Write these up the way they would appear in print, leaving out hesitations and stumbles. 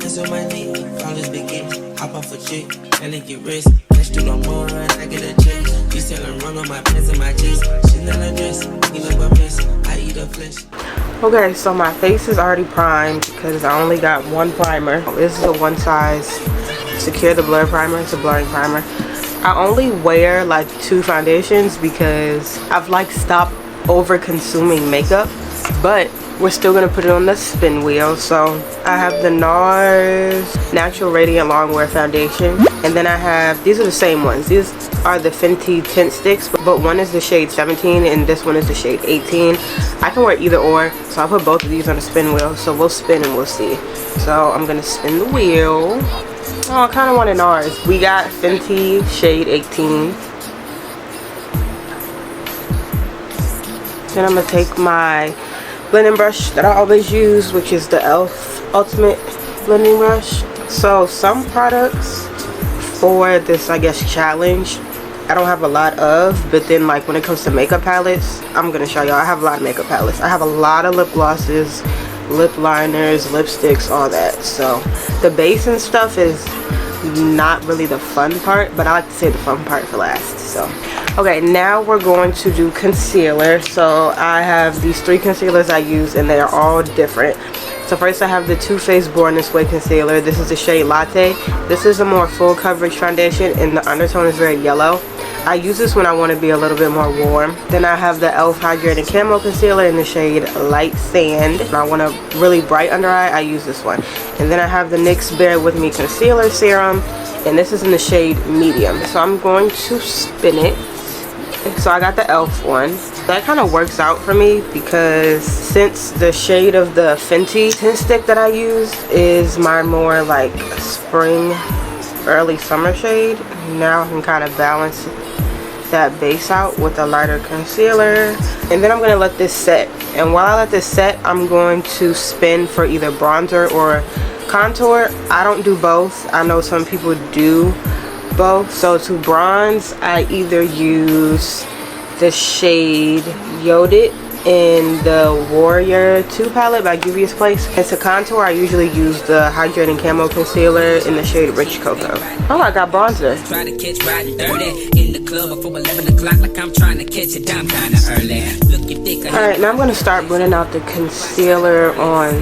Hands on my knee, college begin. Hop off a chick, and then get rich. Cash do no more, I get a check. You selling run on my pants and my chest. She's not a dress, you look a mess. I eat a flesh. Okay, so my face is already primed because I only got one primer. This is a one size Secure the Blur primer. It's a blurring primer. I only wear like 2 foundations because I've like stopped over consuming makeup, but we're still gonna put it on the spin wheel. So I have the NARS Natural Radiant Longwear Foundation, and then I have, these are the same ones. These are the Fenty tint sticks, but one is the shade 17 and this one is the shade 18. I can wear either or, so I'll put both of these on the spin wheel. So we'll spin and we'll see. So I'm gonna spin the wheel. Oh, I kind of wanted NARS. We got Fenty shade 18. Then I'm gonna take my blending brush that I always use, which is the e.l.f. Ultimate Blending Brush. So some products for this, I guess, challenge, I don't have a lot of, but then like when it comes to makeup palettes, I'm gonna show y'all. I have a lot of makeup palettes. I have a lot of lip glosses, lip liners, lipsticks, all that. So the base and stuff is not really the fun part, but I like to save the fun part for last. So okay, now we're going to do concealer. So I have these 3 concealers I use, and they're all different. So first I have the Too Faced Born This Way concealer. This is the shade Latte. This is a more full coverage foundation, and the undertone is very yellow. I use this when I want to be a little bit more warm. Then I have the e.l.f. Hydrating Camo Concealer in the shade Light Sand. When I want a really bright under eye, I use this one. And then I have the NYX Bear With Me Concealer Serum, and this is in the shade Medium. So I'm going to spin it. So I got the e.l.f. one. That kind of works out for me because since the shade of the Fenty tint stick that I use is my more like spring, early summer shade, now I can kind of balance that base out with a lighter concealer. And then I'm going to let this set. And while I let this set, I'm going to spin for either bronzer or contour. I don't do both. I know some people do both. So to bronze, I either use the shade Yodit in the Warrior 2 palette by Juvia's Place. And to contour, I usually use the Hydrating Camo Concealer in the shade Rich Cocoa. Oh, I got bronzer. Try to catch riding dirty in the club before 11 o'clock like I'm trying to catch it down kind of early. Alright, now I'm going to start blending out the concealer on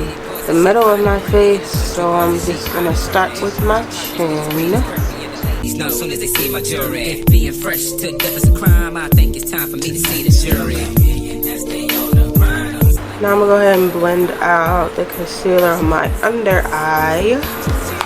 the middle of my face. So I'm just going to start with my chin. These know as soon as they see my jewelry. Being fresh to death is a crime. I think it's time for me to see the jury. Now I'm gonna go ahead and blend out the concealer on my under eye.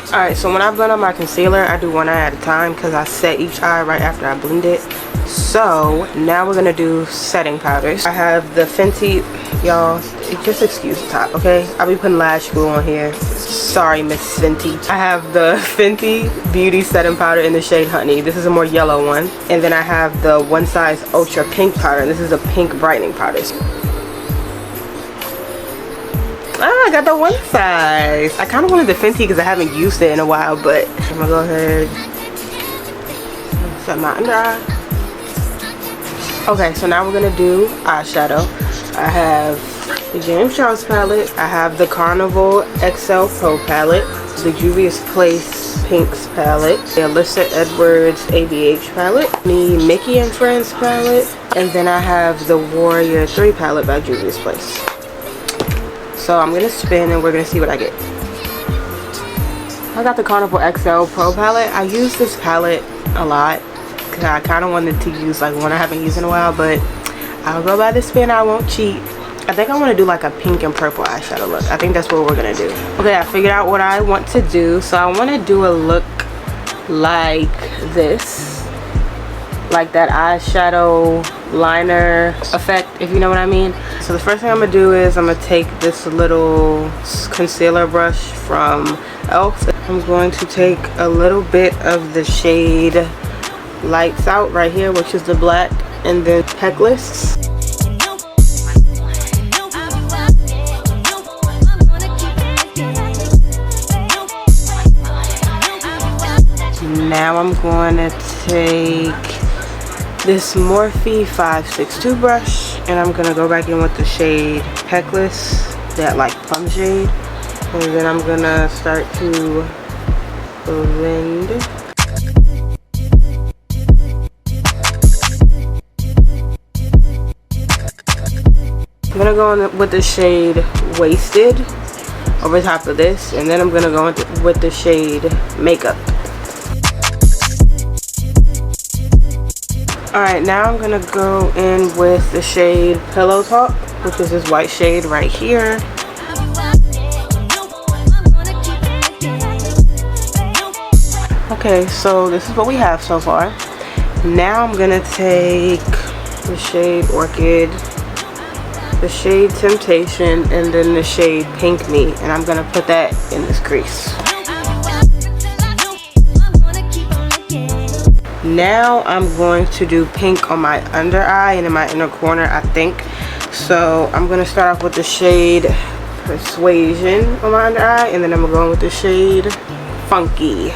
Alright, so when I blend out my concealer, I do one eye at a time because I set each eye right after I blend it. So now we're gonna do setting powders. I have the Fenty, y'all, just excuse the top, okay? I'll be putting lash glue on here. Sorry, Miss Fenty. I have the Fenty Beauty setting powder in the shade Honey. This is a more yellow one. And then I have the One Size Ultra Pink powder. This is a pink brightening powder. Ah, I got the One Size. I kind of wanted the Fenty because I haven't used it in a while, but I'm gonna go ahead and set my under eye. Okay, so now we're gonna do eyeshadow. I have the James Charles palette. I have the Carnival XL Pro palette, the Juvia's Place Pinks palette, the Alyssa Edwards ABH palette, the Mickey and Friends palette, and then I have the Warrior 3 palette by Juvia's Place. So I'm gonna spin and we're gonna see what I get. I got the Carnival XL Pro palette. I use this palette a lot because I kind of wanted to use like one I haven't used in a while, but I'll go by the spin. I won't cheat. I think I want to do like a pink and purple eyeshadow look. I think that's what we're gonna do. Okay, I figured out what I want to do. So I want to do a look like this, like that eyeshadow liner effect, if you know what I mean. So the first thing I'm gonna do is I'm gonna take this little concealer brush from e.l.f. I'm going to take a little bit of the shade Lights Out right here, which is the black, and then Peckless. Now I'm going to take this Morphe 562 brush and I'm going to go back in with the shade Peckless, that like plum shade. And then I'm gonna start to blend. I'm gonna go in with the shade Wasted over top of this, and then I'm gonna go with the shade Makeup. Alright, now I'm gonna go in with the shade Pillow Talk, which is this white shade right here. Okay, so this is what we have so far. Now I'm gonna take the shade Orchid, the shade Temptation, and then the shade Pink Me, and I'm gonna put that in this crease. Now I'm going to do pink on my under eye and in my inner corner, I think. So I'm gonna start off with the shade Persuasion on my under eye, and then I'm going with the shade Funky.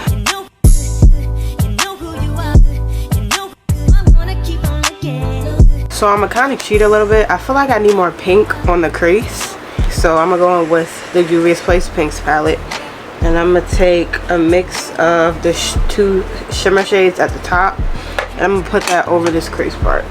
So I'm gonna kind of cheat a little bit. I feel like I need more pink on the crease, so I'm gonna go in with the Juvia's Place Pinks palette, and I'm gonna take a mix of the two shimmer shades at the top, and I'm gonna put that over this crease part.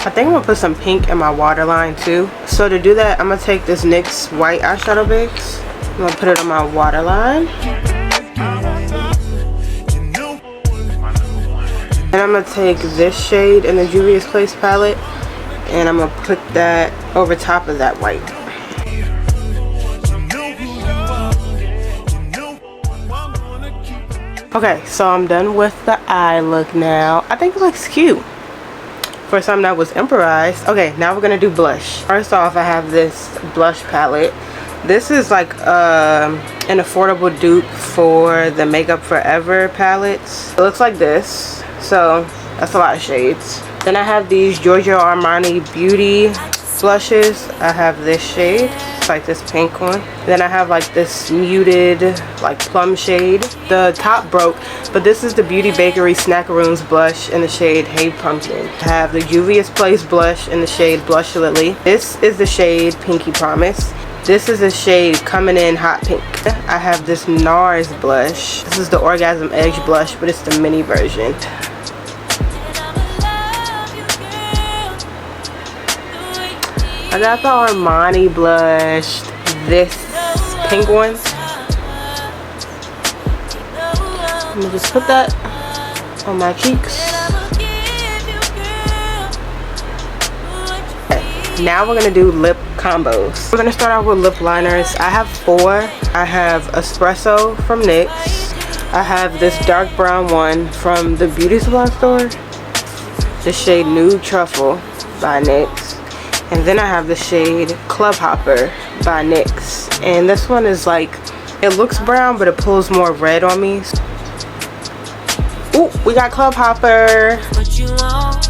I think I'm gonna put some pink in my waterline too. So to do that, I'm gonna take this NYX white eyeshadow base. I'm gonna put it on my waterline. And I'm gonna take this shade in the Juvia's Place palette, and I'm gonna put that over top of that white. Okay, so I'm done with the eye look now. I think it looks cute for something that was improvised. Okay, now we're gonna do blush. First off, I have this blush palette. This is like an affordable dupe for the Makeup Forever palettes. It looks like this, so that's a lot of shades. Then I have these Giorgio Armani Beauty blushes. I have this shade, it's like this pink one. Then I have like this muted like plum shade. The top broke, but this is the Beauty Bakery Snackaroons blush in the shade Hey Pumpkin. I have the Juvia's Place blush in the shade Blush Lily. This is the shade Pinky Promise. This is a shade Coming In Hot Pink. I have this NARS blush. This is the Orgasm Edge blush, but it's the mini version. I got the Armani blush, this pink one. I'm gonna just put that on my cheeks. Okay, now we're gonna do lip combos. We're gonna start out with lip liners. I have 4. I have Espresso from NYX. I have this dark brown one from the beauty supply store, the shade Nude Truffle by NYX. And then I have the shade Club Hopper by NYX. And this one is like, it looks brown, but it pulls more red on me. Ooh, we got Club Hopper. What you want,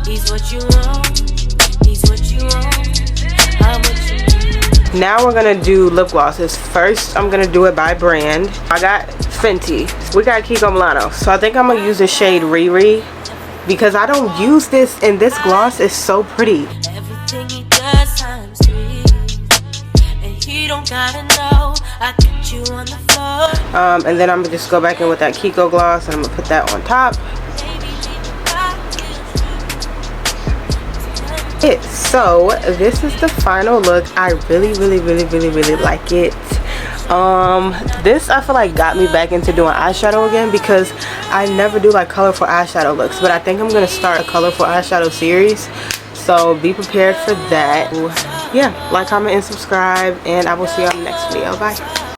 he's what you want, he's what you want, I'm what you need. Now we're gonna do lip glosses. First, I'm gonna do it by brand. I got Fenty. We got Kiko Milano. So I think I'm gonna use the shade Riri, because I don't use this, and this gloss is so pretty. He does times 3, and he don't gotta know I got you on the floor. And then I'm gonna just go back in with that Kiko gloss, and I'm gonna put that on top. So this is the final look. I really like it. This I feel like got me back into doing eyeshadow again, because I never do like colorful eyeshadow looks, but I think I'm gonna start a colorful eyeshadow series. So be prepared for that. Yeah, like, comment, and subscribe, and I will see you on the next video. Bye.